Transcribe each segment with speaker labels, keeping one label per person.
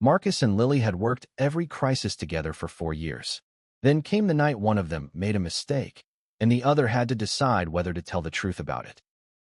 Speaker 1: Marcus and Lily had worked every crisis together for 4 years. Then came the night one of them made a mistake, and the other had to decide whether to tell the truth about it.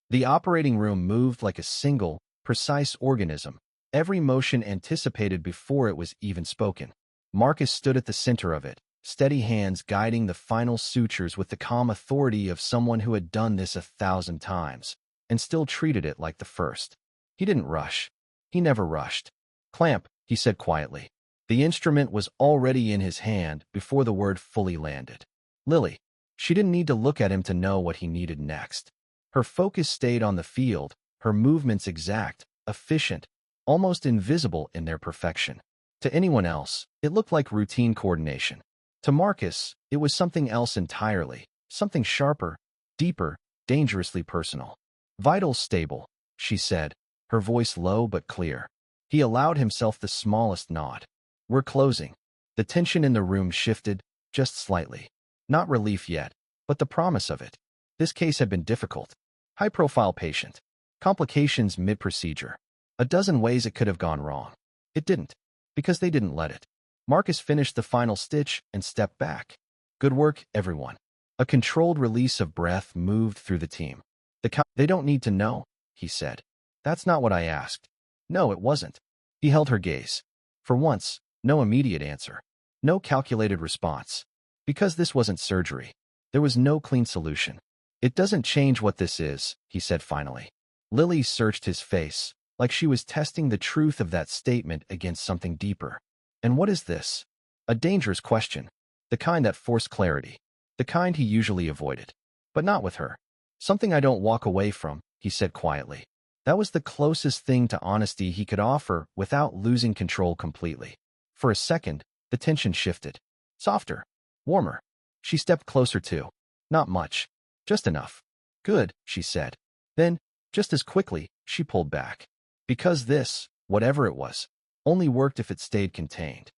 Speaker 1: The operating room moved like a single, precise organism, every motion anticipated before it was even spoken. Marcus stood at the center of it, steady hands guiding the final sutures with the calm authority of someone who had done this 1,000 times, and still treated it like the first. He didn't rush. He never rushed. "Clamp," he said quietly. The instrument was already in his hand before the word fully landed. Lily. She didn't need to look at him to know what he needed next. Her focus stayed on the field, her movements exact, efficient, almost invisible in their perfection. To anyone else, it looked like routine coordination. To Marcus, it was something else entirely, something sharper, deeper, dangerously personal. "Vitals stable," she said, her voice low but clear. He allowed himself the smallest nod. "We're closing." The tension in the room shifted, just slightly. Not relief yet, but the promise of it. This case had been difficult. High-profile patient. Complications mid-procedure. A dozen ways it could have gone wrong. It didn't, because they didn't let it. Marcus finished the final stitch and stepped back. "Good work, everyone." A controlled release of breath moved through the team. "They don't need to know," he said. "That's not what I asked." No, it wasn't. He held her gaze. For once, no immediate answer. No calculated response. Because this wasn't surgery. There was no clean solution. "It doesn't change what this is," he said finally. Lily searched his face, like she was testing the truth of that statement against something deeper. "And what is this?" A dangerous question. The kind that forced clarity. The kind he usually avoided. But not with her. "Something I don't walk away from," he said quietly. That was the closest thing to honesty he could offer without losing control completely. For a second, the tension shifted. Softer. Warmer. She stepped closer too. Not much. Just enough. "Good," she said. Then, just as quickly, she pulled back. Because this, whatever it was, only worked if it stayed contained.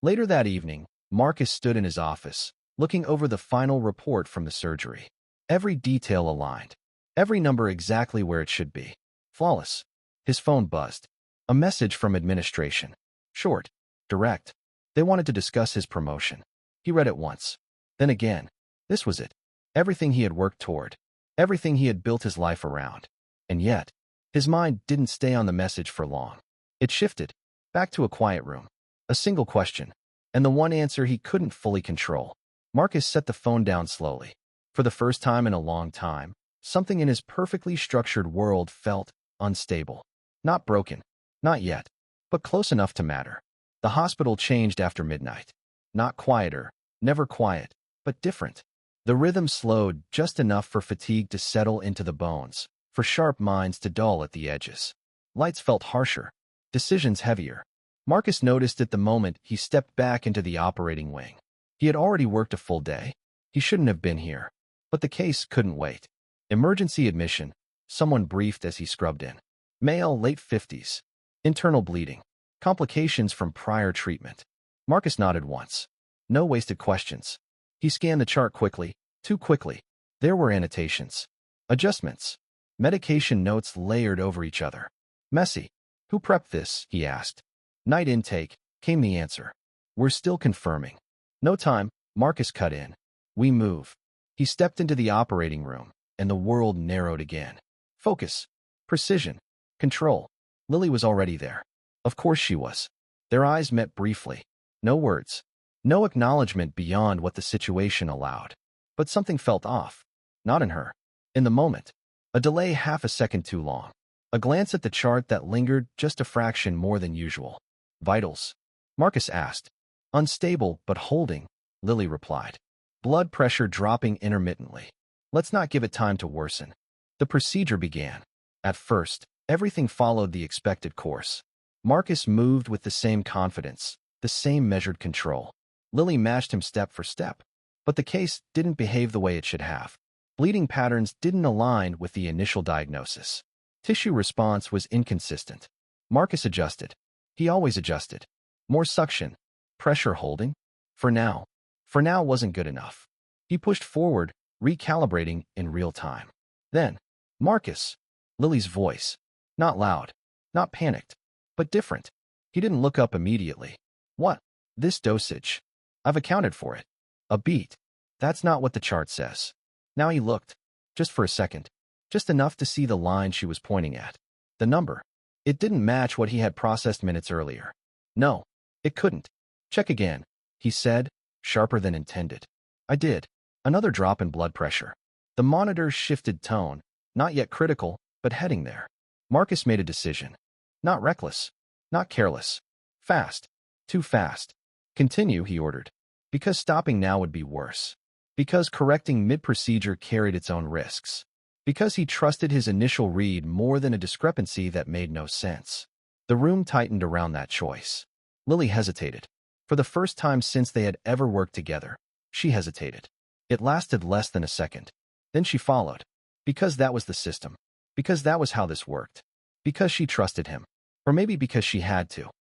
Speaker 1: Later that evening, Marcus stood in his office, looking over the final report from the surgery. Every detail aligned. Every number exactly where it should be. Flawless. His phone buzzed. A message from administration. Short. Direct. They wanted to discuss his promotion. He read it once. Then again. This was it. Everything he had worked toward. Everything he had built his life around. And yet, his mind didn't stay on the message for long. It shifted. Back to a quiet room. A single question. And the one answer he couldn't fully control. Marcus set the phone down slowly. For the first time in a long time, something in his perfectly structured world felt unstable. Not broken. Not yet. But close enough to matter. The hospital changed after midnight. Not quieter. Never quiet. But different. The rhythm slowed just enough for fatigue to settle into the bones, for sharp minds to dull at the edges. Lights felt harsher. Decisions heavier. Marcus noticed it the moment he stepped back into the operating wing. He had already worked a full day. He shouldn't have been here. But the case couldn't wait. Emergency admission. Someone briefed as he scrubbed in. Male, late 50s. Internal bleeding. Complications from prior treatment. Marcus nodded once. No wasted questions. He scanned the chart quickly, too quickly. There were annotations. Adjustments. Medication notes layered over each other. Messy. "Who prepped this?" he asked. "Night intake," came the answer. "We're still confirming." "No time," Marcus cut in. "We move." He stepped into the operating room, and the world narrowed again. Focus. Precision. Control. Lily was already there. Of course she was. Their eyes met briefly. No words. No acknowledgement beyond what the situation allowed. But something felt off. Not in her. In the moment. A delay half a second too long. A glance at the chart that lingered just a fraction more than usual. "Vitals?" Marcus asked. "Unstable, but holding," Lily replied. Blood pressure dropping intermittently. "Let's not give it time to worsen." The procedure began. At first, everything followed the expected course. Marcus moved with the same confidence, the same measured control. Lily matched him step for step. But the case didn't behave the way it should have. Bleeding patterns didn't align with the initial diagnosis. Tissue response was inconsistent. Marcus adjusted. He always adjusted. More suction. Pressure holding. For now wasn't good enough. He pushed forward, recalibrating in real time. Then, "Marcus." Lily's voice. Not loud. Not panicked. But different. He didn't look up immediately. What? This dosage. I've accounted for it. A beat. That's not what the chart says. Now he looked. Just for a second. Just enough to see the line she was pointing at. The number. It didn't match what he had processed minutes earlier. No, it couldn't. Check again, he said, sharper than intended. I did. Another drop in blood pressure. The monitor shifted tone, not yet critical, but heading there. Marcus made a decision. Not reckless. Not careless. Fast. Too fast. Continue, he ordered. Because stopping now would be worse. Because correcting mid-procedure carried its own risks. Because he trusted his initial read more than a discrepancy that made no sense. The room tightened around that choice. Lily hesitated. For the first time since they had ever worked together, she hesitated. It lasted less than a second. Then she followed. Because that was the system. Because that was how this worked. Because she trusted him. Or maybe because she had to.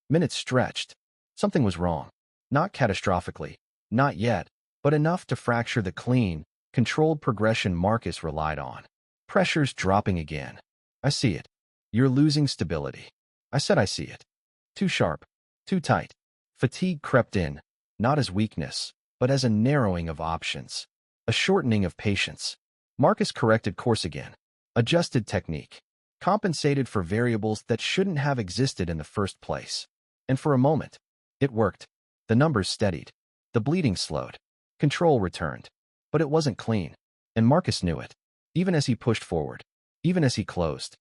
Speaker 1: Minutes stretched. Something was wrong. Not catastrophically. Not yet. But enough to fracture the clean, controlled progression Marcus relied on. Pressure's dropping again. I see it. You're losing stability. I said I see it. Too sharp. Too tight. Fatigue crept in, not as weakness, but as a narrowing of options. A shortening of patience. Marcus corrected course again. Adjusted technique. Compensated for variables that shouldn't have existed in the first place. And for a moment, it worked. The numbers steadied. The bleeding slowed. Control returned. But it wasn't clean. And Marcus knew it. Even as he pushed forward. Even as he closed.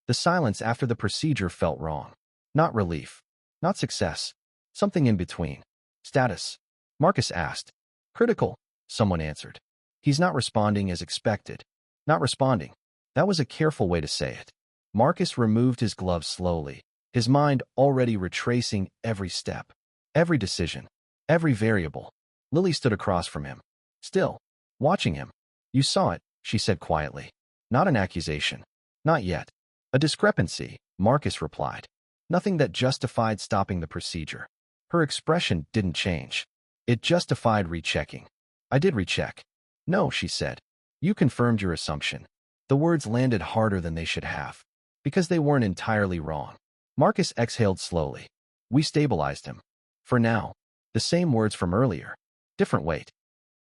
Speaker 1: The silence after the procedure felt wrong. Not relief. Not success. Something in between. Status. Marcus asked. Critical, someone answered. He's not responding as expected. Not responding. That was a careful way to say it. Marcus removed his gloves slowly, his mind already retracing every step, every decision, every variable. Lily stood across from him, still, watching him. You saw it, she said quietly. Not an accusation. Not yet. A discrepancy, Marcus replied. Nothing that justified stopping the procedure. Her expression didn't change. It justified rechecking. I did recheck. No, she said. You confirmed your assumption. The words landed harder than they should have. Because they weren't entirely wrong. Marcus exhaled slowly. We stabilized him. For now. The same words from earlier. Different weight.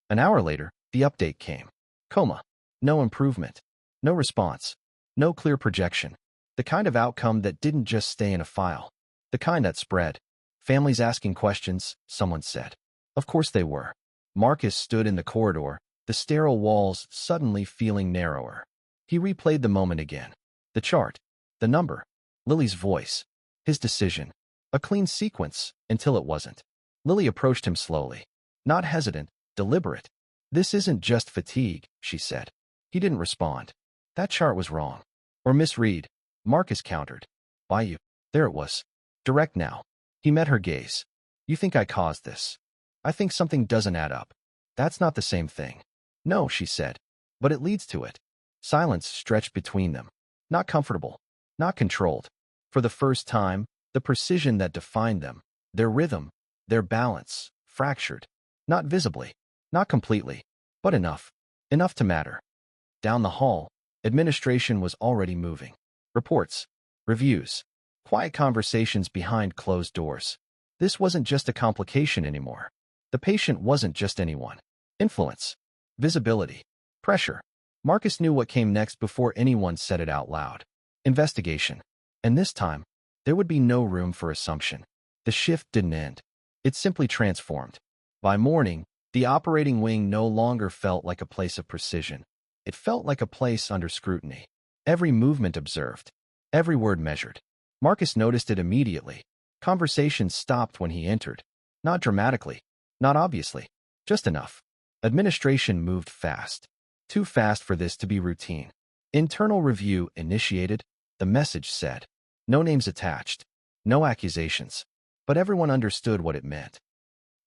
Speaker 1: An hour later, the update came. Coma. No improvement. No response. No clear projection. The kind of outcome that didn't just stay in a file. The kind that spread. Families asking questions, someone said. Of course they were. Marcus stood in the corridor, the sterile walls suddenly feeling narrower. He replayed the moment again. The chart. The number. Lily's voice. His decision. A clean sequence, until it wasn't. Lily approached him slowly. Not hesitant, deliberate. This isn't just fatigue, she said. He didn't respond. That chart was wrong. Or misread. Marcus countered. By you. There it was. Direct now. He met her gaze. You think I caused this? I think something doesn't add up. That's not the same thing. No, she said. But it leads to it. Silence stretched between them. Not comfortable. Not controlled. For the first time, the precision that defined them, their rhythm, their balance, fractured. Not visibly. Not completely. But enough. Enough to matter. Down the hall, administration was already moving. Reports. Reviews. Quiet conversations behind closed doors. This wasn't just a complication anymore. The patient wasn't just anyone. Influence. Visibility. Pressure. Marcus knew what came next before anyone said it out loud. Investigation. And this time, there would be no room for assumption. The shift didn't end. It simply transformed. By morning, the operating wing no longer felt like a place of precision. It felt like a place under scrutiny. Every movement observed. Every word measured. Marcus noticed it immediately. Conversation stopped when he entered. Not dramatically. Not obviously. Just enough. Administration moved fast. Too fast for this to be routine. Internal review initiated, the message said. No names attached. No accusations. But everyone understood what it meant.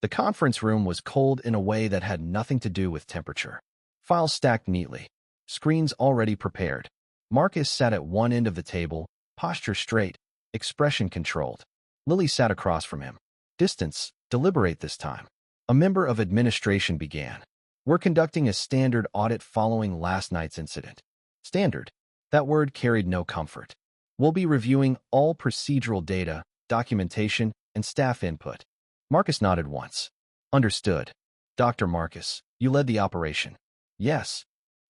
Speaker 1: The conference room was cold in a way that had nothing to do with temperature. Files stacked neatly. Screens already prepared. Marcus sat at one end of the table, posture straight, expression controlled. Lily sat across from him. Distance, deliberate this time. A member of administration began. We're conducting a standard audit following last night's incident. Standard. That word carried no comfort. We'll be reviewing all procedural data, documentation, and staff input. Marcus nodded once. Understood. Dr. Marcus, you led the operation. Yes.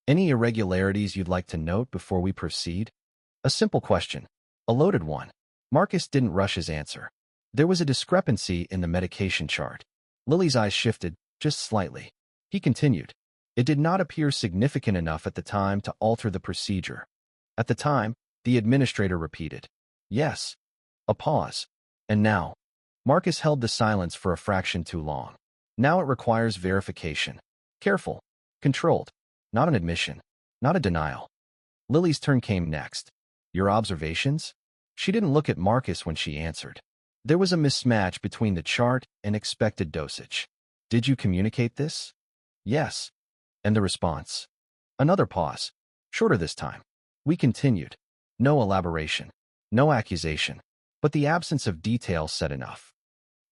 Speaker 1: Any irregularities you'd like to note before we proceed? A simple question. A loaded one. Marcus didn't rush his answer. There was a discrepancy in the medication chart. Lily's eyes shifted, just slightly. He continued. It did not appear significant enough at the time to alter the procedure. At the time, the administrator repeated. Yes. A pause. And now. Marcus held the silence for a fraction too long. Now it requires verification. Careful. Controlled. Not an admission. Not a denial. Lily's turn came next. Your observations? She didn't look at Marcus when she answered. There was a mismatch between the chart and expected dosage. Did you communicate this? Yes. And the response? Another pause. Shorter this time. We continued. No elaboration. No accusation. But the absence of detail said enough.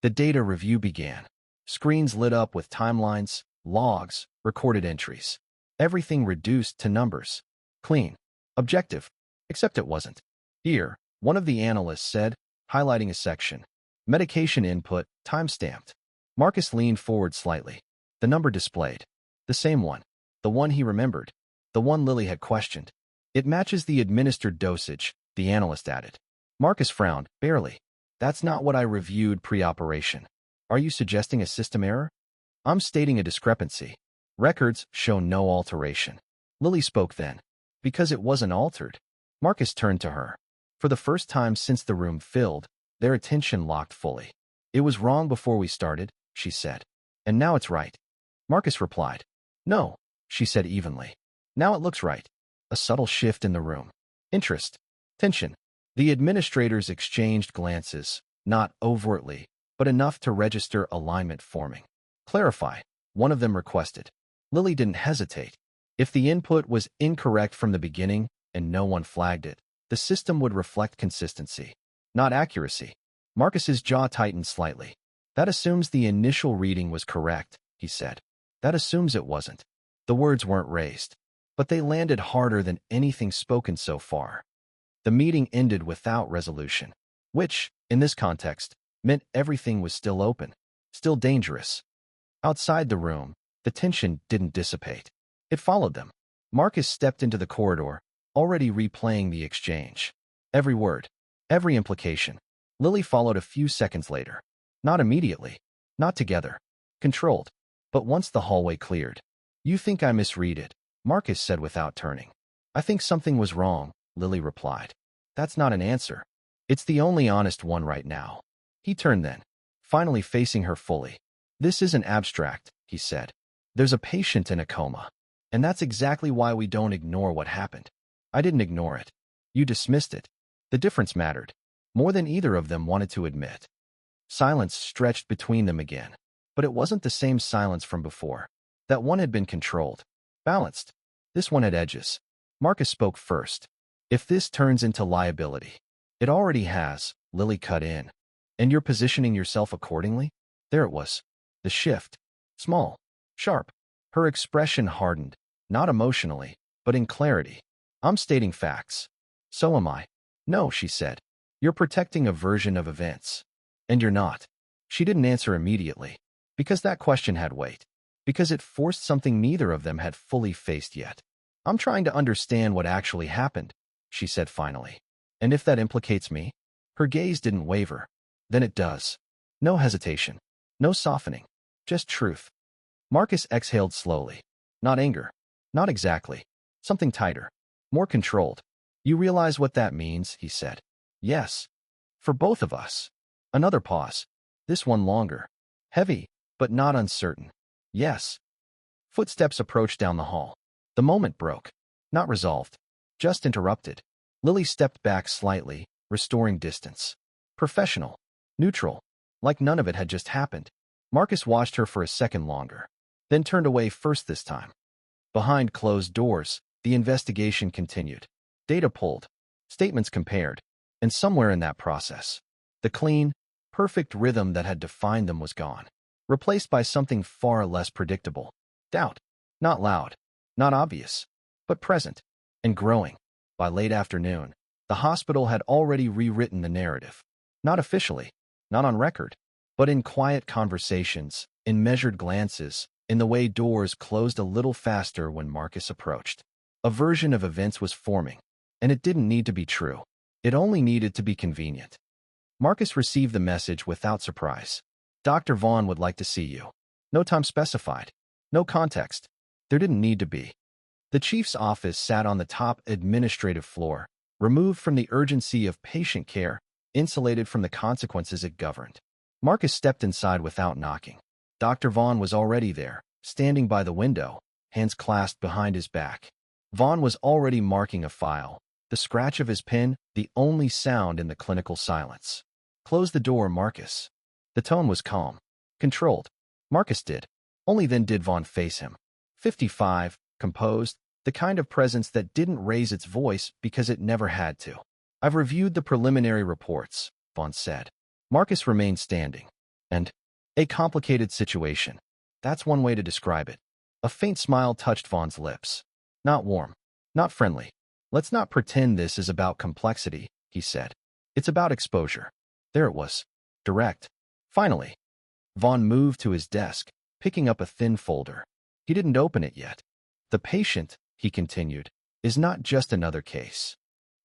Speaker 1: The data review began. Screens lit up with timelines, logs, recorded entries. Everything reduced to numbers. Clean. Objective. Except it wasn't. Here, one of the analysts said, highlighting a section. Medication input, time-stamped. Marcus leaned forward slightly. The number displayed. The same one. The one he remembered. The one Lily had questioned. It matches the administered dosage, the analyst added. Marcus frowned, barely. That's not what I reviewed pre-operation. Are you suggesting a system error? I'm stating a discrepancy. Records show no alteration. Lily spoke then. Because it wasn't altered. Marcus turned to her. For the first time since the room filled, their attention locked fully. It was wrong before we started, she said. And now it's right. Marcus replied. No, she said evenly. Now it looks right. A subtle shift in the room. Interest. Tension. The administrators exchanged glances, not overtly, but enough to register alignment forming. Clarify, one of them requested. Lily didn't hesitate. If the input was incorrect from the beginning and no one flagged it, the system would reflect consistency, not accuracy. Marcus's jaw tightened slightly. That assumes the initial reading was correct, he said. That assumes it wasn't. The words weren't raised, but they landed harder than anything spoken so far. The meeting ended without resolution, which, in this context, meant everything was still open, still dangerous. Outside the room, the tension didn't dissipate. It followed them. Marcus stepped into the corridor, already replaying the exchange. Every word, every implication. Lily followed a few seconds later. Not immediately, not together. Controlled. But once the hallway cleared. You think I misread it, Marcus said without turning. I think something was wrong, Lily replied. That's not an answer. It's the only honest one right now. He turned then, finally facing her fully. This isn't abstract, he said. There's a patient in a coma. And that's exactly why we don't ignore what happened. I didn't ignore it. You dismissed it. The difference mattered. More than either of them wanted to admit. Silence stretched between them again. But it wasn't the same silence from before. That one had been controlled. Balanced. This one had edges. Marcus spoke first. If this turns into liability. It already has, Lily cut in. And you're positioning yourself accordingly? There it was. The shift. Small. Sharp. Her expression hardened. Not emotionally, but in clarity. I'm stating facts. So am I. No, she said. You're protecting a version of events. And you're not. She didn't answer immediately. Because that question had weight. Because it forced something neither of them had fully faced yet. I'm trying to understand what actually happened, she said finally. And if that implicates me? Her gaze didn't waver. Then it does. No hesitation. No softening. Just truth. Marcus exhaled slowly. Not anger. Not exactly. Something tighter. More controlled. You realize what that means, he said. Yes. For both of us. Another pause. This one longer. Heavy, but not uncertain. Yes. Footsteps approached down the hall. The moment broke. Not resolved. Just interrupted. Lily stepped back slightly, restoring distance. Professional. Neutral. Like none of it had just happened. Marcus watched her for a second longer. Then turned away first this time. Behind closed doors, the investigation continued. Data pulled. Statements compared. And somewhere in that process, the clean, perfect rhythm that had defined them was gone. Replaced by something far less predictable. Doubt. Not loud. Not obvious. But present. And growing. By late afternoon, the hospital had already rewritten the narrative. Not officially, not on record, but in quiet conversations, in measured glances, in the way doors closed a little faster when Marcus approached. A version of events was forming, and it didn't need to be true. It only needed to be convenient. Marcus received the message without surprise. Dr. Vaughn would like to see you. No time specified. No context. There didn't need to be. The chief's office sat on the top administrative floor, removed from the urgency of patient care, insulated from the consequences it governed. Marcus stepped inside without knocking. Dr. Vaughn was already there, standing by the window, hands clasped behind his back. Vaughn was already marking a file, the scratch of his pen the only sound in the clinical silence. Close the door, Marcus. The tone was calm, controlled. Marcus did. Only then did Vaughn face him. 55, composed, the kind of presence that didn't raise its voice because it never had to. I've reviewed the preliminary reports, Vaughn said. Marcus remained standing. And a complicated situation. That's one way to describe it. A faint smile touched Vaughn's lips. Not warm. Not friendly. Let's not pretend this is about complexity, he said. It's about exposure. There it was. Direct. Finally. Vaughn moved to his desk, picking up a thin folder. He didn't open it yet. The patient, he continued, is not just another case.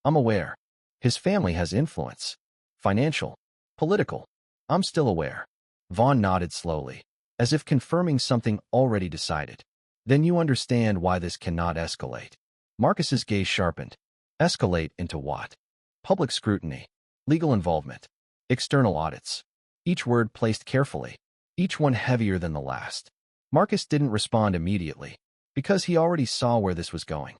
Speaker 1: I'm aware. His family has influence. Financial. Political. I'm still aware. Vaughn nodded slowly, as if confirming something already decided. Then you understand why this cannot escalate. Marcus's gaze sharpened. Escalate into what? Public scrutiny. Legal involvement. External audits. Each word placed carefully. Each one heavier than the last. Marcus didn't respond immediately, because he already saw where this was going.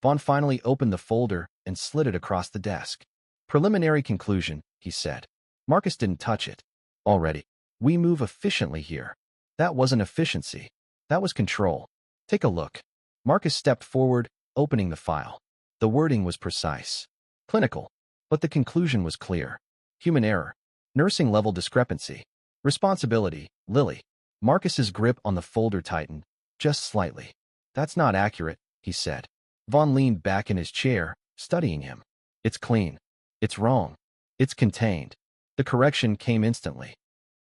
Speaker 1: Vaughn finally opened the folder and slid it across the desk. Preliminary conclusion, he said. Marcus didn't touch it. Already. We move efficiently here. That wasn't efficiency. That was control. Take a look. Marcus stepped forward, opening the file. The wording was precise. Clinical. But the conclusion was clear. Human error. Nursing-level discrepancy. Responsibility, Lily. Marcus's grip on the folder tightened, just slightly. That's not accurate, he said. Vaughn leaned back in his chair, studying him. It's clean. It's wrong. It's contained. The correction came instantly.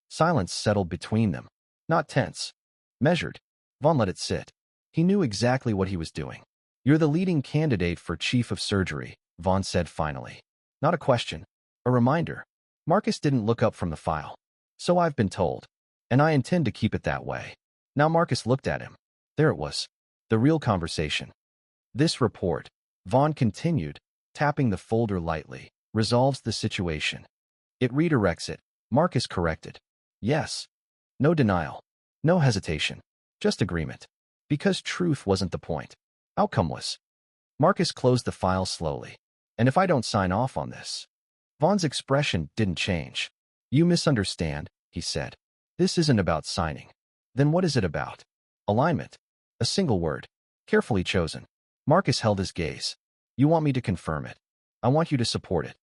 Speaker 1: Silence settled between them. Not tense. Measured. Vaughn let it sit. He knew exactly what he was doing. You're the leading candidate for chief of surgery, Vaughn said finally. Not a question. A reminder. Marcus didn't look up from the file. So I've been told. And I intend to keep it that way. Now Marcus looked at him. There it was. The real conversation. This report, Vaughn continued, tapping the folder lightly, resolves the situation. It redirects it. Marcus corrected. Yes. No denial. No hesitation. Just agreement. Because truth wasn't the point. Outcome was. Marcus closed the file slowly. And if I don't sign off on this? Vaughn's expression didn't change. You misunderstand, he said. This isn't about signing. Then what is it about? Alignment. A single word. Carefully chosen. Marcus held his gaze. You want me to confirm it. I want you to support it.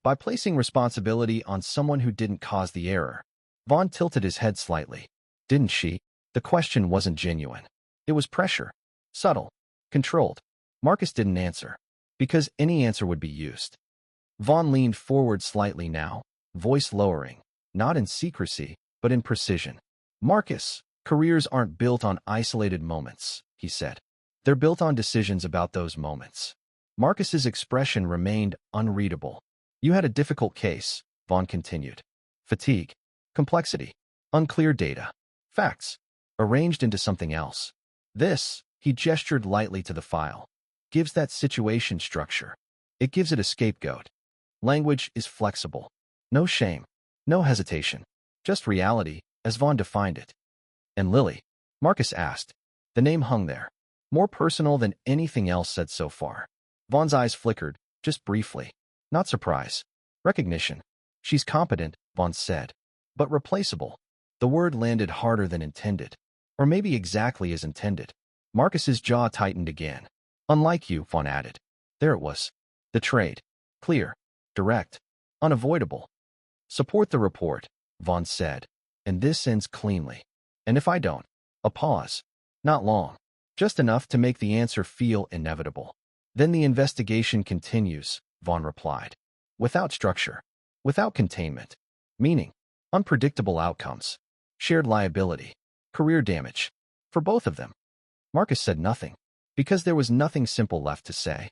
Speaker 1: By placing responsibility on someone who didn't cause the error. Vaughn tilted his head slightly. Didn't she? The question wasn't genuine. It was pressure. Subtle. Controlled. Marcus didn't answer. Because any answer would be used. Vaughn leaned forward slightly now, voice lowering. Not in secrecy, but in precision. Marcus, careers aren't built on isolated moments, he said. They're built on decisions about those moments. Marcus's expression remained unreadable. You had a difficult case, Vaughn continued. Fatigue. Complexity. Unclear data. Facts. Arranged into something else. This, he gestured lightly to the file, gives that situation structure. It gives it a scapegoat. Language is flexible. No shame. No hesitation. Just reality, as Vaughn defined it. And Lily? Marcus asked. The name hung there. More personal than anything else said so far. Vaughn's eyes flickered, just briefly. Not surprise. Recognition. She's competent, Vaughn said. But replaceable. The word landed harder than intended. Or maybe exactly as intended. Marcus's jaw tightened again. Unlike you, Vaughn added. There it was. The trade. Clear. Direct. Unavoidable. Support the report, Vaughn said. And this ends cleanly. And if I don't? A pause. Not long. Just enough to make the answer feel inevitable. Then the investigation continues, Vaughn replied. Without structure. without containment, meaning unpredictable outcomes, shared liability, career damage. For both of them, Marcus said nothing, because there was nothing simple left to say.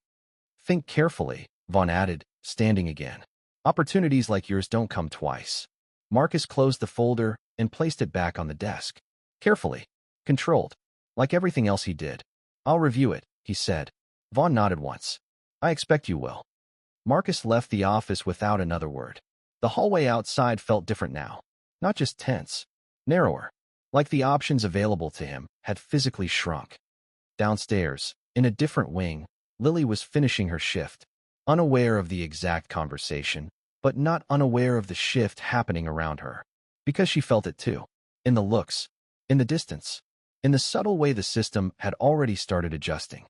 Speaker 1: Think carefully, Vaughn added, standing again. Opportunities like yours don't come twice. Marcus closed the folder and placed it back on the desk. Carefully, controlled, like everything else he did. I'll review it, he said. Vaughn nodded once. I expect you will. Marcus left the office without another word. The hallway outside felt different now. Not just tense, narrower, like the options available to him had physically shrunk. Downstairs, in a different wing, Lily was finishing her shift, unaware of the exact conversation, but not unaware of the shift happening around her. Because she felt it too. In the looks, in the distance, in the subtle way the system had already started adjusting.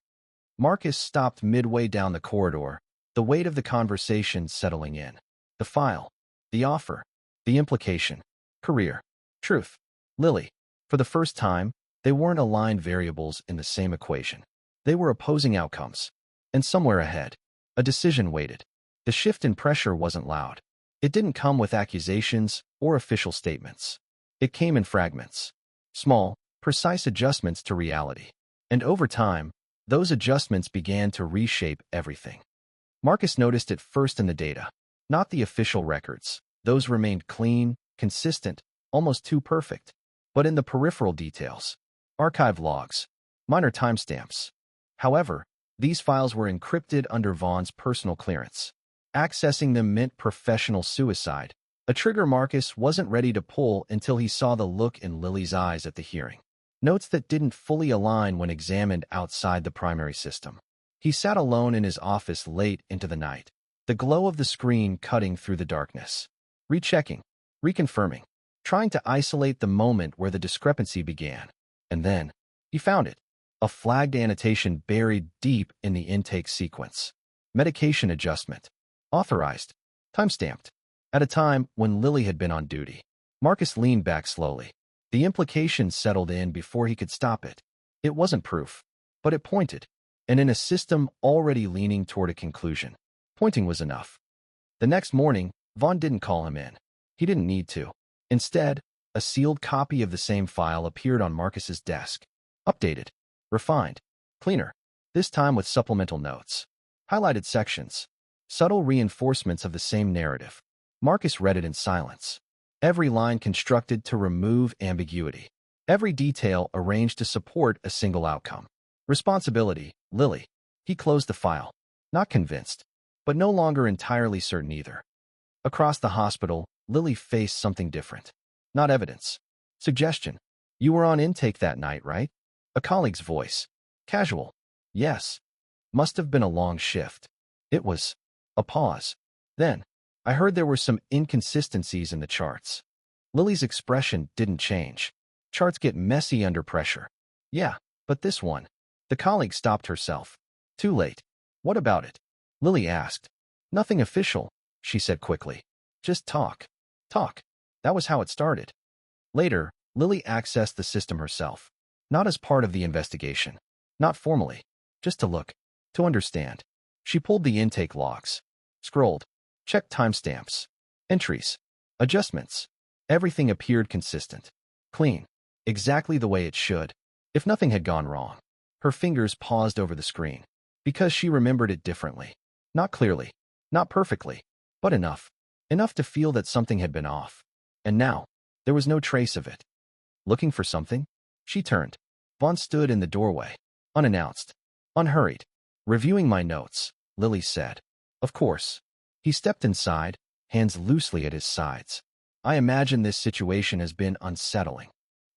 Speaker 1: Marcus stopped midway down the corridor, the weight of the conversation settling in. The file, the offer, the implication, career, truth. Lily. For the first time, they weren't aligned variables in the same equation. They were opposing outcomes. And somewhere ahead, a decision waited. The shift in pressure wasn't loud. It didn't come with accusations or official statements. It came in fragments. Small, precise adjustments to reality. And over time, those adjustments began to reshape everything. Marcus noticed it first in the data, not the official records. Those remained clean, consistent, almost too perfect. But in the peripheral details, archive logs, minor timestamps. However, these files were encrypted under Vaughn's personal clearance. Accessing them meant professional suicide, a trigger Marcus wasn't ready to pull until he saw the look in Lily's eyes at the hearing. Notes that didn't fully align when examined outside the primary system. He sat alone in his office late into the night, the glow of the screen cutting through the darkness. Rechecking, reconfirming, trying to isolate the moment where the discrepancy began. And then, he found it. A flagged annotation buried deep in the intake sequence. Medication adjustment. Authorized. Timestamped. At a time when Lily had been on duty. Marcus leaned back slowly. The implication settled in before he could stop it. It wasn't proof, but it pointed. And in a system already leaning toward a conclusion, pointing was enough. The next morning, Vaughn didn't call him in. He didn't need to. Instead, a sealed copy of the same file appeared on Marcus's desk. Updated. Refined. Cleaner. This time with supplemental notes. Highlighted sections. Subtle reinforcements of the same narrative. Marcus read it in silence. Every line constructed to remove ambiguity. Every detail arranged to support a single outcome. Responsibility, Lily. He closed the file. Not convinced, but no longer entirely certain either. Across the hospital, Lily faced something different. Not evidence. Suggestion. You were on intake that night, right? A colleague's voice. Casual. Yes. Must have been a long shift. It was. A pause. Then, I heard there were some inconsistencies in the charts. Lily's expression didn't change. Charts get messy under pressure. Yeah, but this one. The colleague stopped herself. Too late. What about it? Lily asked. Nothing official, she said quickly. Just talk. Talk. That was how it started. Later, Lily accessed the system herself. Not as part of the investigation. Not formally. Just to look. To understand. She pulled the intake logs. Scrolled. Checked timestamps. Entries. Adjustments. Everything appeared consistent. Clean. Exactly the way it should. If nothing had gone wrong. Her fingers paused over the screen. Because she remembered it differently. Not clearly. Not perfectly. But enough. Enough to feel that something had been off. And now, there was no trace of it. Looking for something? She turned. Vaughn stood in the doorway. Unannounced. Unhurried. Reviewing my notes, Lily said. Of course. He stepped inside, hands loosely at his sides. I imagine this situation has been unsettling.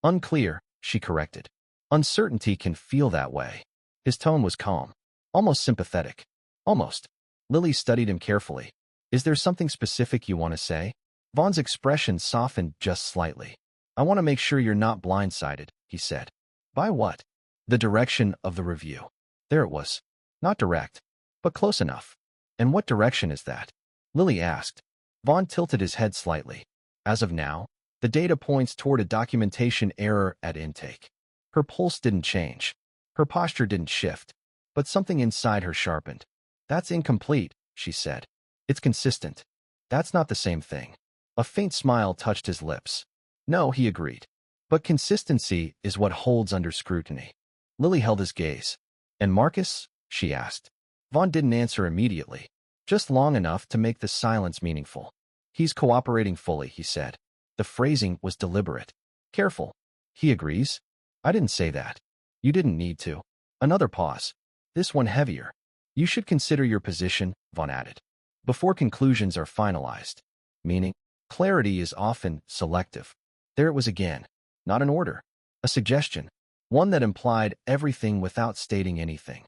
Speaker 1: Unclear, she corrected. Uncertainty can feel that way. His tone was calm. Almost sympathetic. Almost. Lily studied him carefully. Is there something specific you want to say? Vaughn's expression softened just slightly. I want to make sure you're not blindsided, he said. By what? The direction of the review. There it was. Not direct, but close enough. And what direction is that? Lily asked. Vaughn tilted his head slightly. As of now, the data points toward a documentation error at intake. Her pulse didn't change. Her posture didn't shift. But something inside her sharpened. That's incomplete, she said. It's consistent. That's not the same thing. A faint smile touched his lips. No, he agreed. But consistency is what holds under scrutiny. Lily held his gaze. And Marcus? She asked. Vaughn didn't answer immediately, just long enough to make the silence meaningful. He's cooperating fully, he said. The phrasing was deliberate. Careful. He agrees? I didn't say that. You didn't need to. Another pause. This one heavier. You should consider your position, Vaughn added, before conclusions are finalized. Meaning, clarity is often selective. There it was again. Not an order. A suggestion. One that implied everything without stating anything.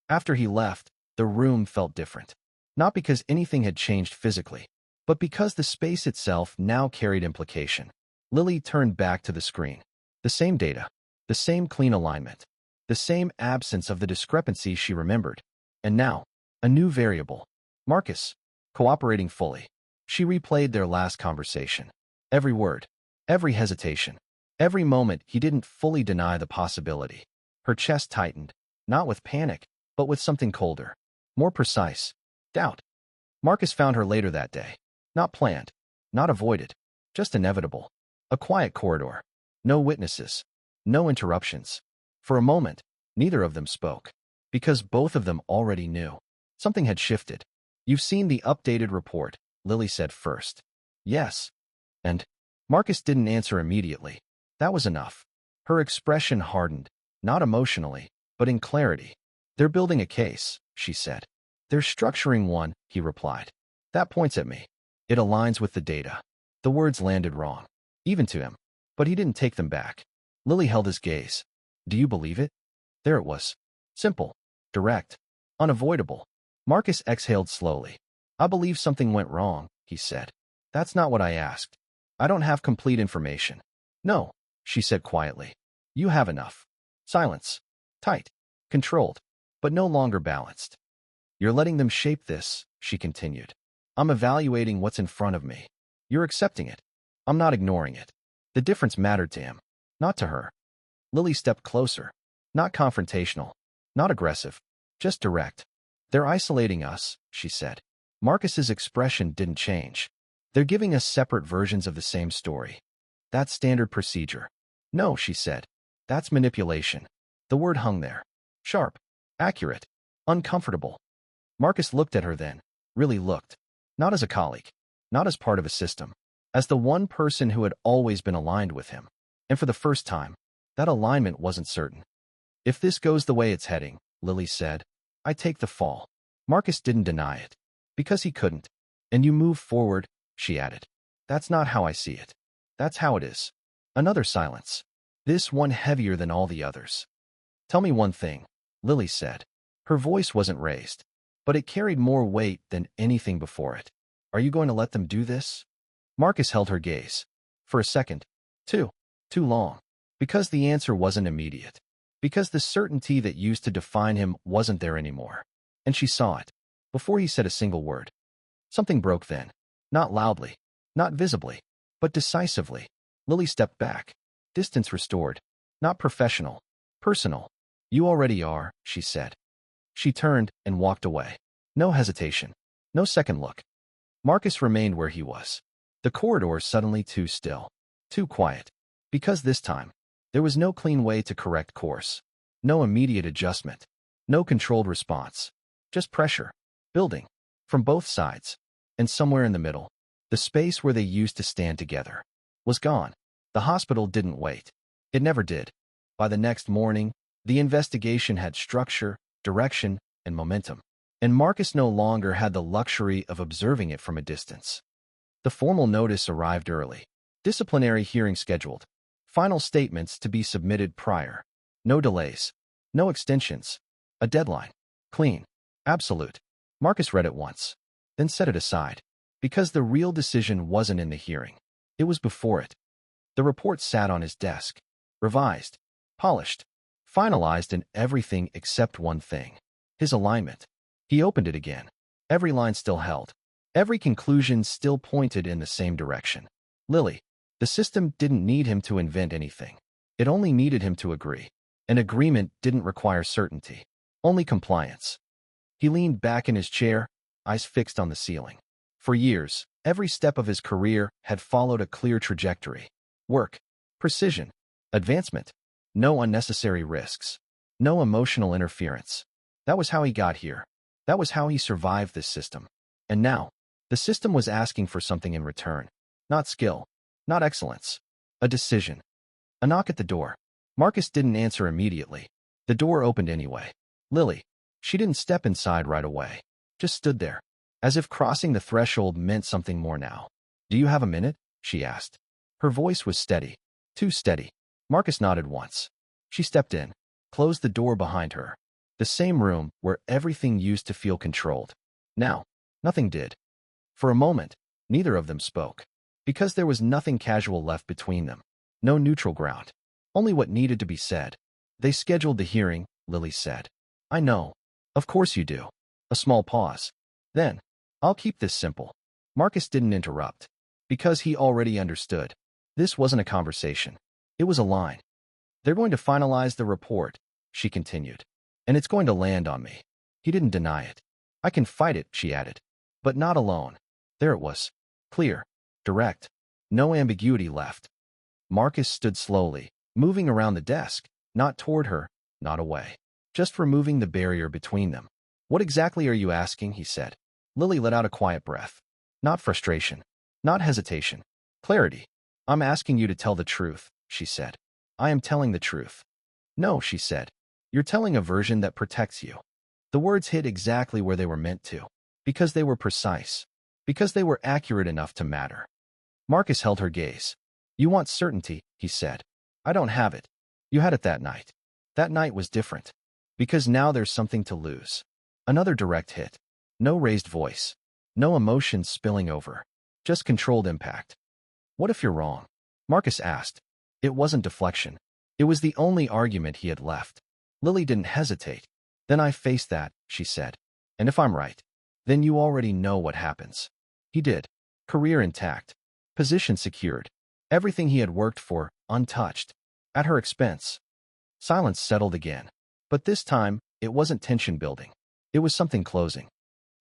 Speaker 1: After he left, the room felt different. Not because anything had changed physically, but because the space itself now carried implication. Lily turned back to the screen. The same data. The same clean alignment. The same absence of the discrepancy she remembered. And now, a new variable. Marcus. Cooperating fully. She replayed their last conversation. Every word. Every hesitation. Every moment he didn't fully deny the possibility. Her chest tightened, not with panic, but with something colder. More precise. Doubt. Marcus found her later that day. Not planned. Not avoided. Just inevitable. A quiet corridor. No witnesses. No interruptions. For a moment, neither of them spoke. Because both of them already knew. Something had shifted. You've seen the updated report, Lily said first. Yes. And Marcus didn't answer immediately. That was enough. Her expression hardened, not emotionally, but in clarity. They're building a case, she said. They're structuring one, he replied. That points at me. It aligns with the data. The words landed wrong, even to him. But he didn't take them back. Lily held his gaze. Do you believe it? There it was. Simple, direct, unavoidable. Marcus exhaled slowly. I believe something went wrong, he said. That's not what I asked. I don't have complete information. No, she said quietly. You have enough. Silence. Tight. Controlled. But no longer balanced. You're letting them shape this, she continued. I'm evaluating what's in front of me. You're accepting it. I'm not ignoring it. The difference mattered to him, not to her. Lily stepped closer. Not confrontational. Not aggressive. Just direct. They're isolating us, she said. Marcus's expression didn't change. They're giving us separate versions of the same story. That's standard procedure. No, she said. That's manipulation. The word hung there. Sharp. Accurate. Uncomfortable. Marcus looked at her then. Really looked. Not as a colleague. Not as part of a system. As the one person who had always been aligned with him. And for the first time, that alignment wasn't certain. If this goes the way it's heading, Lily said, I take the fall. Marcus didn't deny it. Because he couldn't. And you move forward, she added. That's not how I see it. That's how it is. Another silence. This one heavier than all the others. Tell me one thing, Lily said. Her voice wasn't raised, but it carried more weight than anything before it. Are you going to let them do this? Marcus held her gaze. For a second. Too long. Because the answer wasn't immediate. Because the certainty that used to define him wasn't there anymore. And she saw it. Before he said a single word. Something broke then. Not loudly. Not visibly. But decisively. Lily stepped back. Distance restored. Not professional. Personal. You already are, she said. She turned and walked away. No hesitation. No second look. Marcus remained where he was. The corridor suddenly too still. Too quiet. Because this time, there was no clean way to correct course. No immediate adjustment. No controlled response. Just pressure. Building. From both sides. And somewhere in the middle, the space where they used to stand together was gone. The hospital didn't wait. It never did. By the next morning, the investigation had structure, direction, and momentum. And Marcus no longer had the luxury of observing it from a distance. The formal notice arrived early. Disciplinary hearing scheduled. Final statements to be submitted prior. No delays. No extensions. A deadline. Clean. Absolute. Marcus read it once, then set it aside. Because the real decision wasn't in the hearing. It was before it. The report sat on his desk. Revised. Polished. Finalized in everything except one thing. His alignment. He opened it again. Every line still held. Every conclusion still pointed in the same direction. Lily. The system didn't need him to invent anything. It only needed him to agree. An agreement didn't require certainty. Only compliance. He leaned back in his chair, eyes fixed on the ceiling. For years, every step of his career had followed a clear trajectory. Work, precision, advancement, no unnecessary risks, no emotional interference. That was how he got here. That was how he survived this system. And now, the system was asking for something in return. Not skill, not excellence. A decision. A knock at the door. Marcus didn't answer immediately. The door opened anyway. Lily. She didn't step inside right away. Just stood there, as if crossing the threshold meant something more now. "Do you have a minute?" she asked. Her voice was steady. Too steady. Marcus nodded once. She stepped in, closed the door behind her. The same room where everything used to feel controlled. Now, nothing did. For a moment, neither of them spoke. Because there was nothing casual left between them. No neutral ground. Only what needed to be said. "They scheduled the hearing," Lily said. "I know. Of course you do." A small pause. Then, "I'll keep this simple." Marcus didn't interrupt. Because he already understood. This wasn't a conversation. It was a line. "They're going to finalize the report," she continued. "And it's going to land on me." He didn't deny it. "I can fight it," she added. "But not alone." There it was. Clear. Direct. No ambiguity left. Marcus stood slowly, moving around the desk, not toward her, not away. Just removing the barrier between them. "What exactly are you asking?" he said. Lily let out a quiet breath. Not frustration. Not hesitation. Clarity. "I'm asking you to tell the truth," she said. "I am telling the truth." "No," she said. "You're telling a version that protects you." The words hit exactly where they were meant to. Because they were precise. Because they were accurate enough to matter. Marcus held her gaze. "You want certainty," he said. "I don't have it. You had it that night. That night was different. Because now there's something to lose." Another direct hit. No raised voice. No emotions spilling over. Just controlled impact. "What if you're wrong?" Marcus asked. It wasn't deflection. It was the only argument he had left. Lily didn't hesitate. "Then I face that," she said. "And if I'm right, then you already know what happens." He did. Career intact. Position secured. Everything he had worked for, untouched. At her expense. Silence settled again. But this time, it wasn't tension building. It was something closing.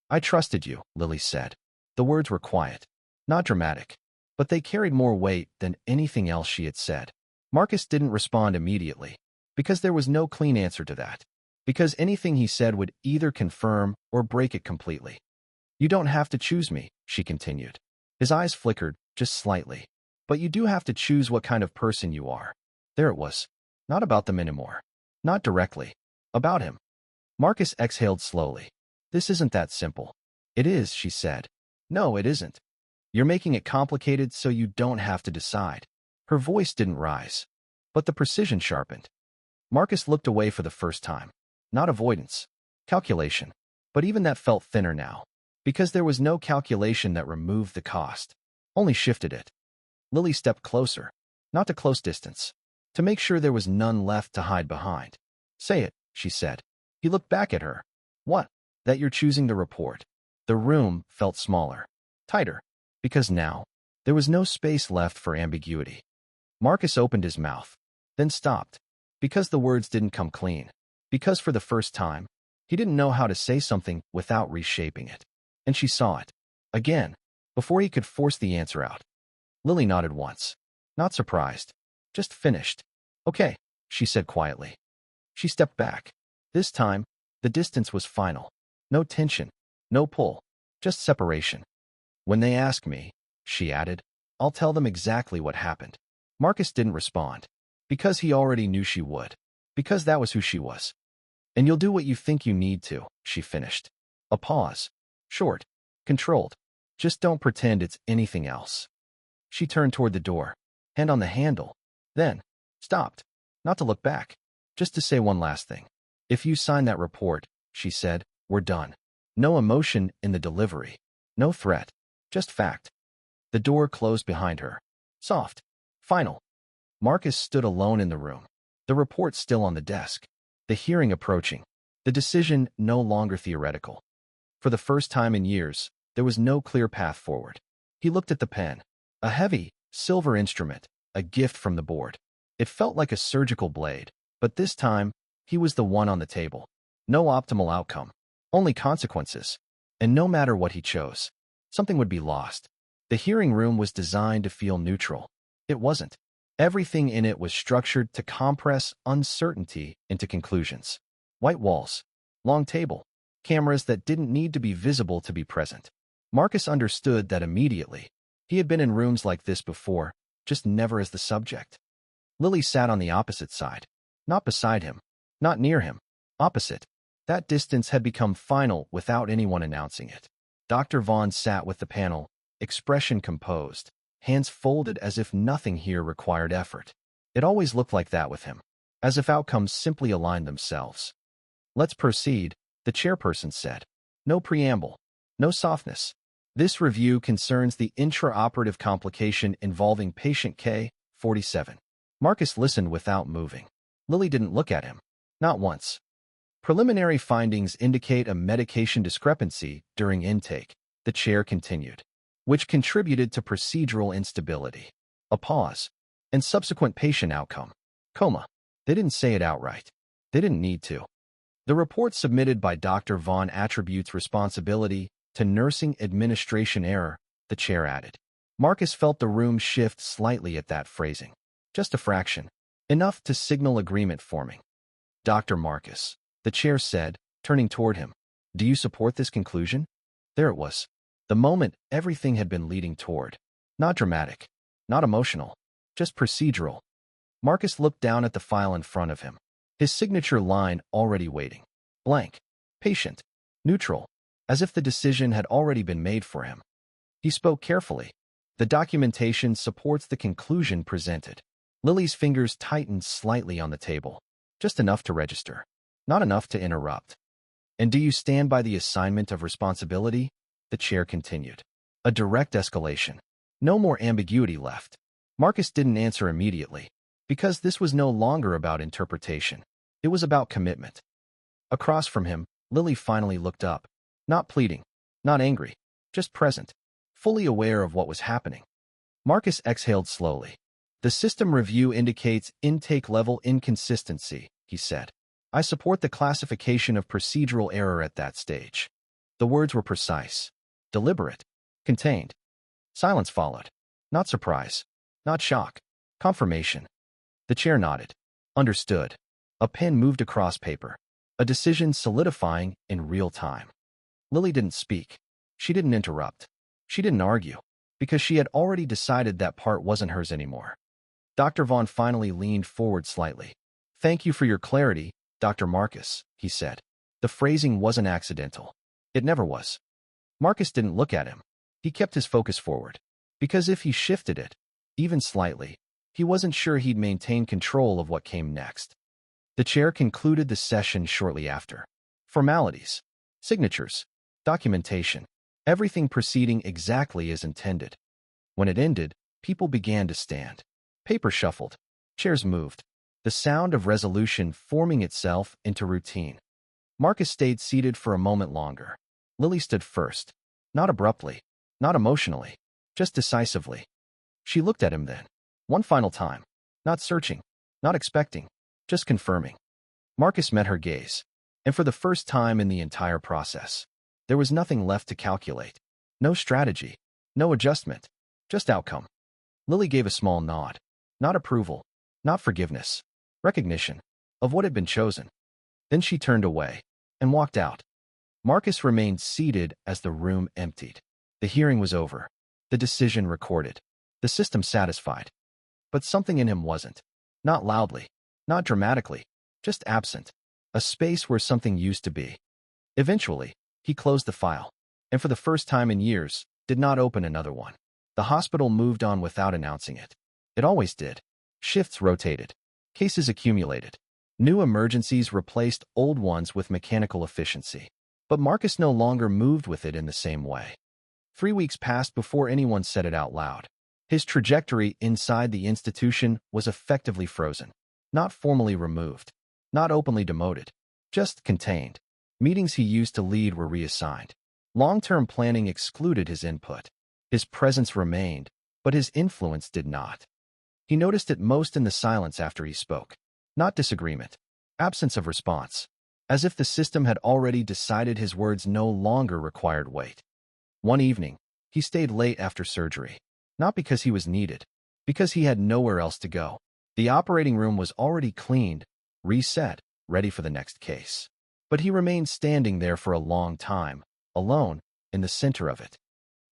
Speaker 1: "I trusted you," Lily said. The words were quiet. Not dramatic. But they carried more weight than anything else she had said. Marcus didn't respond immediately. Because there was no clean answer to that. Because anything he said would either confirm or break it completely. "You don't have to choose me," she continued. His eyes flickered, just slightly. "But you do have to choose what kind of person you are." There it was. Not about them anymore. Not directly. About him. Marcus exhaled slowly. "This isn't that simple." "It is," she said. "No, it isn't. You're making it complicated so you don't have to decide." Her voice didn't rise. But the precision sharpened. Marcus looked away for the first time. Not avoidance. Calculation. But even that felt thinner now. Because there was no calculation that removed the cost. Only shifted it. Lily stepped closer. Not to close distance. To make sure there was none left to hide behind. "Say it," she said. He looked back at her. "What?" "That you're choosing the report." The room felt smaller. Tighter. Because now, there was no space left for ambiguity. Marcus opened his mouth. Then stopped. Because the words didn't come clean. Because for the first time, he didn't know how to say something without reshaping it. And she saw it. Again. Before he could force the answer out. Lily nodded once. Not surprised. Just finished. "Okay," she said quietly. She stepped back. This time, the distance was final. No tension. No pull. Just separation. "When they ask me," she added, "I'll tell them exactly what happened." Marcus didn't respond. Because he already knew she would. Because that was who she was. "And you'll do what you think you need to," she finished. A pause. Short. Controlled. "Just don't pretend it's anything else." She turned toward the door. Hand on the handle. Then, stopped. Not to look back. Just to say one last thing. "If you sign that report," she said, "we're done." No emotion in the delivery. No threat. Just fact. The door closed behind her. Soft. Final. Marcus stood alone in the room. The report still on the desk. The hearing approaching. The decision no longer theoretical. For the first time in years, there was no clear path forward. He looked at the pen. A heavy, silver instrument. A gift from the board. It felt like a surgical blade. But this time, he was the one on the table. No optimal outcome. Only consequences. And no matter what he chose. something would be lost. The hearing room was designed to feel neutral. It wasn't. Everything in it was structured to compress uncertainty into conclusions. White walls, long table, cameras that didn't need to be visible to be present. Marcus understood that immediately. He had been in rooms like this before, just never as the subject. Lily sat on the opposite side. Not beside him. Not near him. Opposite. That distance had become final without anyone announcing it. Dr. Vaughn sat with the panel, expression composed, hands folded as if nothing here required effort. It always looked like that with him, as if outcomes simply aligned themselves. "Let's proceed," the chairperson said. "No preamble. No softness. This review concerns the intraoperative complication involving patient K, 47. Marcus listened without moving. Lily didn't look at him. Not once. "Preliminary findings indicate a medication discrepancy during intake," the chair continued, "which contributed to procedural instability." A pause. "And subsequent patient outcome. Coma." They didn't say it outright. They didn't need to. "The report submitted by Dr. Vaughn attributes responsibility to nursing administration error," the chair added. Marcus felt the room shift slightly at that phrasing. Just a fraction. Enough to signal agreement forming. "Dr. Marcus," the chair said, turning toward him, "do you support this conclusion?" There it was. The moment everything had been leading toward. Not dramatic. Not emotional. Just procedural. Marcus looked down at the file in front of him. His signature line already waiting. Blank. Patient. Neutral. As if the decision had already been made for him. He spoke carefully. "The documentation supports the conclusion presented." Lily's fingers tightened slightly on the table. Just enough to register. Not enough to interrupt. "And do you stand by the assignment of responsibility?" the chair continued. A direct escalation. No more ambiguity left. Marcus didn't answer immediately, because this was no longer about interpretation. It was about commitment. Across from him, Lily finally looked up. Not pleading. Not angry. Just present. Fully aware of what was happening. Marcus exhaled slowly. "The system review indicates intake level inconsistency," he said. "I support the classification of procedural error at that stage." The words were precise, deliberate, contained. Silence followed. Not surprise. Not shock. Confirmation. The chair nodded. Understood. A pen moved across paper. A decision solidifying in real time. Lily didn't speak. She didn't interrupt. She didn't argue, because she had already decided that part wasn't hers anymore. Dr. Vaughn finally leaned forward slightly. "Thank you for your clarity, Dr. Marcus," he said. The phrasing wasn't accidental. It never was. Marcus didn't look at him. He kept his focus forward, because if he shifted it, even slightly, he wasn't sure he'd maintain control of what came next. The chair concluded the session shortly after. Formalities, signatures, documentation, everything proceeding exactly as intended. When it ended, people began to stand. Paper shuffled. Chairs moved. The sound of resolution forming itself into routine. Marcus stayed seated for a moment longer. Lily stood first. Not abruptly. Not emotionally. Just decisively. She looked at him then. One final time. Not searching. Not expecting. Just confirming. Marcus met her gaze. And for the first time in the entire process, there was nothing left to calculate. No strategy. No adjustment. Just outcome. Lily gave a small nod. Not approval. Not forgiveness. Recognition of what had been chosen. Then she turned away and walked out. Marcus remained seated as the room emptied. The hearing was over. The decision recorded. The system satisfied. But something in him wasn't. Not loudly. Not dramatically. Just absent. A space where something used to be. Eventually, he closed the file. And for the first time in years, did not open another one. The hospital moved on without announcing it. It always did. Shifts rotated. Cases accumulated. New emergencies replaced old ones with mechanical efficiency. But Marcus no longer moved with it in the same way. 3 weeks passed before anyone said it out loud. His trajectory inside the institution was effectively frozen. Not formally removed. Not openly demoted. Just contained. Meetings he used to lead were reassigned. Long-term planning excluded his input. His presence remained, but his influence did not. He noticed it most in the silence after he spoke. Not disagreement. Absence of response. As if the system had already decided his words no longer required weight. One evening, He stayed late after surgery. Not because he was needed, because he had nowhere else to go. The operating room was already cleaned, reset, ready for the next case. But he remained standing there for a long time, alone, in the center of it.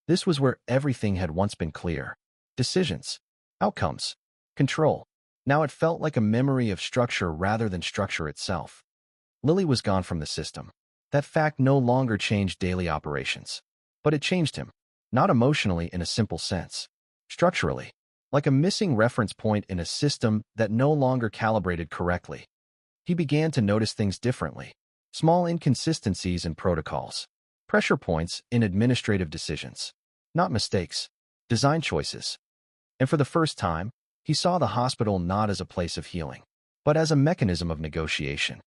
Speaker 1: This was where everything had once been clear. Decisions, outcomes, control. Now it felt like a memory of structure rather than structure itself. Lily was gone from the system. That fact no longer changed daily operations. But it changed him, not emotionally in a simple sense. Structurally, like a missing reference point in a system that no longer calibrated correctly. He began to notice things differently. Small inconsistencies in protocols. Pressure points in administrative decisions. Not mistakes. Design choices. And for the first time, he saw the hospital not as a place of healing, but as a mechanism of negotiation.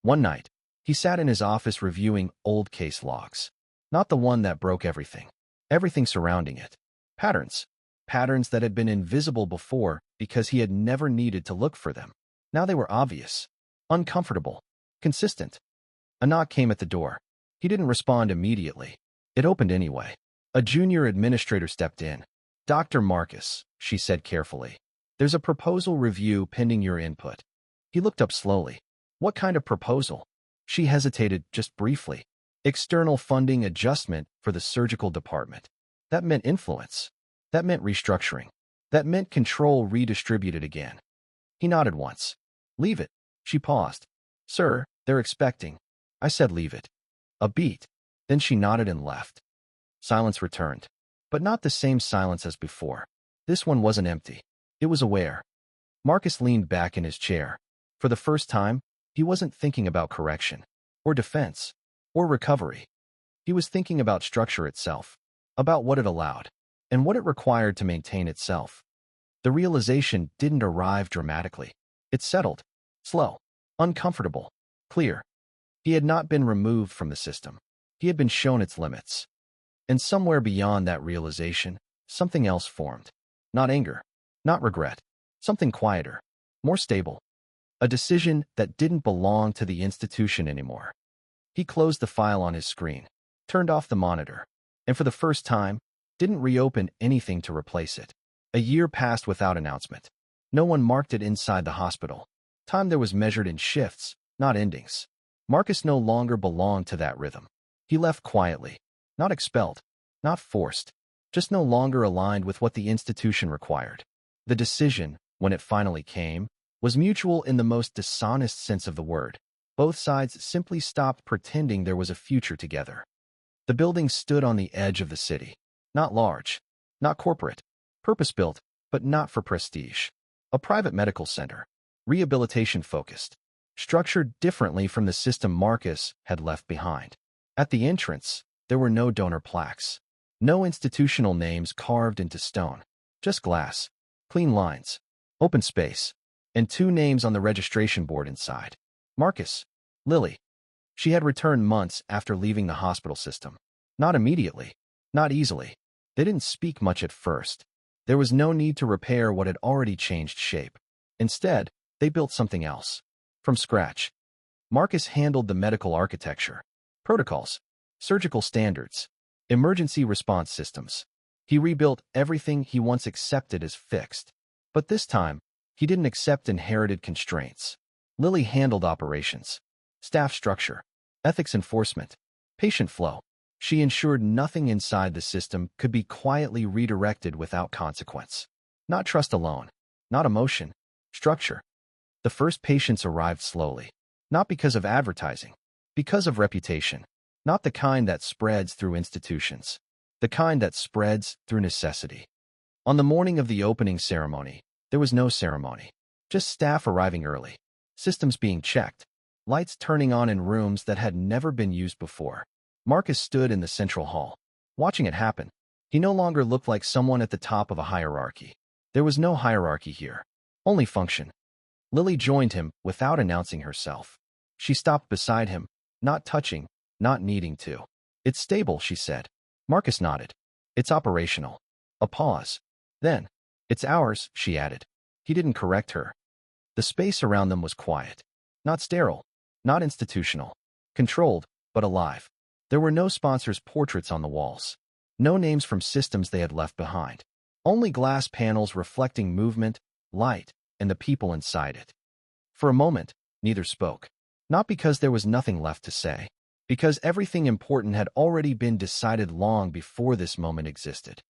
Speaker 1: One night, he sat in his office reviewing old case logs. Not the one that broke everything. Everything surrounding it. Patterns. Patterns that had been invisible before because he had never needed to look for them. Now they were obvious. Uncomfortable. Consistent. A knock came at the door. He didn't respond immediately. It opened anyway. A junior administrator stepped in. "Dr. Marcus," she said carefully. "There's a proposal review pending your input." He looked up slowly. What kind of proposal? She hesitated just briefly. External funding adjustment for the surgical department. That meant influence. That meant restructuring. That meant control redistributed again. He nodded once. "Leave it." She paused. "Sir, they're expecting." I said leave it. A beat. Then she nodded and left. Silence returned. But not the same silence as before. This one wasn't empty. It was aware. Marcus leaned back in his chair. For the first time, he wasn't thinking about correction, or defense, or recovery. He was thinking about structure itself, about what it allowed, and what it required to maintain itself. The realization didn't arrive dramatically. It settled, slow, uncomfortable, clear. He had not been removed from the system. He had been shown its limits. And somewhere beyond that realization, something else formed. Not anger, not regret, something quieter, more stable. A decision that didn't belong to the institution anymore. He closed the file on his screen, turned off the monitor, and for the first time, didn't reopen anything to replace it. A year passed without announcement. No one marked it inside the hospital. Time there was measured in shifts, not endings. Marcus no longer belonged to that rhythm. He left quietly, not expelled, not forced, just no longer aligned with what the institution required. The decision, when it finally came, was mutual in the most dishonest sense of the word. Both sides simply stopped pretending there was a future together. The building stood on the edge of the city. Not large, not corporate, purpose-built, but not for prestige. A private medical center, rehabilitation-focused, structured differently from the system Marcus had left behind. At the entrance, there were no donor plaques, no institutional names carved into stone, just glass, clean lines, open space, and two names on the registration board inside. Marcus, Lily. She had returned months after leaving the hospital system. Not immediately, not easily. They didn't speak much at first. There was no need to repair what had already changed shape. Instead, they built something else. From scratch. Marcus handled the medical architecture, protocols, surgical standards, emergency response systems. He rebuilt everything he once accepted as fixed. But this time, he didn't accept inherited constraints. Lily handled operations, staff structure, ethics enforcement, patient flow. She ensured nothing inside the system could be quietly redirected without consequence. Not trust alone, not emotion, structure. The first patients arrived slowly, not because of advertising, because of reputation, not the kind that spreads through institutions, the kind that spreads through necessity. On the morning of the opening ceremony, there was no ceremony, just staff arriving early, systems being checked, lights turning on in rooms that had never been used before. Marcus stood in the central hall, watching it happen. He no longer looked like someone at the top of a hierarchy. There was no hierarchy here, only function. Lily joined him without announcing herself. She stopped beside him, not touching, not needing to. "It's stable," she said. Marcus nodded. "It's operational." A pause. Then, "It's ours," she added. He didn't correct her. The space around them was quiet. Not sterile, not institutional. Controlled, but alive. There were no sponsors' portraits on the walls. No names from systems they had left behind. Only glass panels reflecting movement, light, and the people inside it. For a moment, neither spoke. Not because there was nothing left to say, because everything important had already been decided long before this moment existed.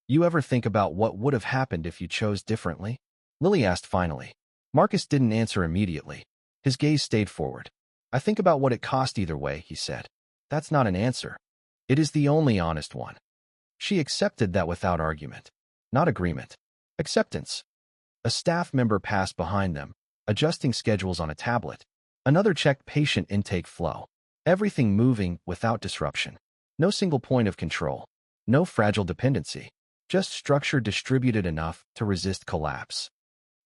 Speaker 1: You ever think about what would have happened if you chose differently? Lily asked finally. Marcus didn't answer immediately. His gaze stayed forward. I think about what it cost either way, he said. That's not an answer. It is the only honest one. She accepted that without argument. Not agreement. Acceptance. A staff member passed behind them, adjusting schedules on a tablet. Another checked patient intake flow. Everything moving without disruption. No single point of control. No fragile dependency. Just structure distributed enough to resist collapse.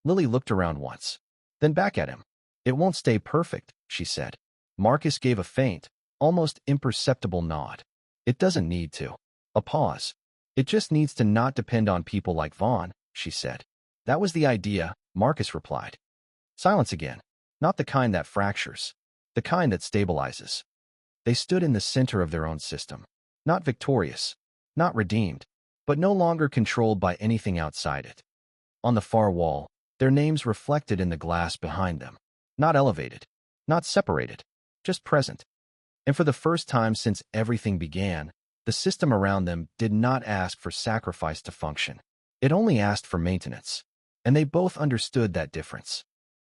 Speaker 1: Lily looked around once, then back at him. It won't stay perfect, she said. Marcus gave a faint, almost imperceptible nod. It doesn't need to. A pause. It just needs to not depend on people like Vaughn, she said. That was the idea, Marcus replied. Silence again. Not the kind that fractures. The kind that stabilizes. They stood in the center of their own system. Not victorious. Not redeemed. But no longer controlled by anything outside it. On the far wall, their names reflected in the glass behind them. Not elevated. Not separated. Just present. And for the first time since everything began, the system around them did not ask for sacrifice to function. It only asked for maintenance. And they both understood that difference.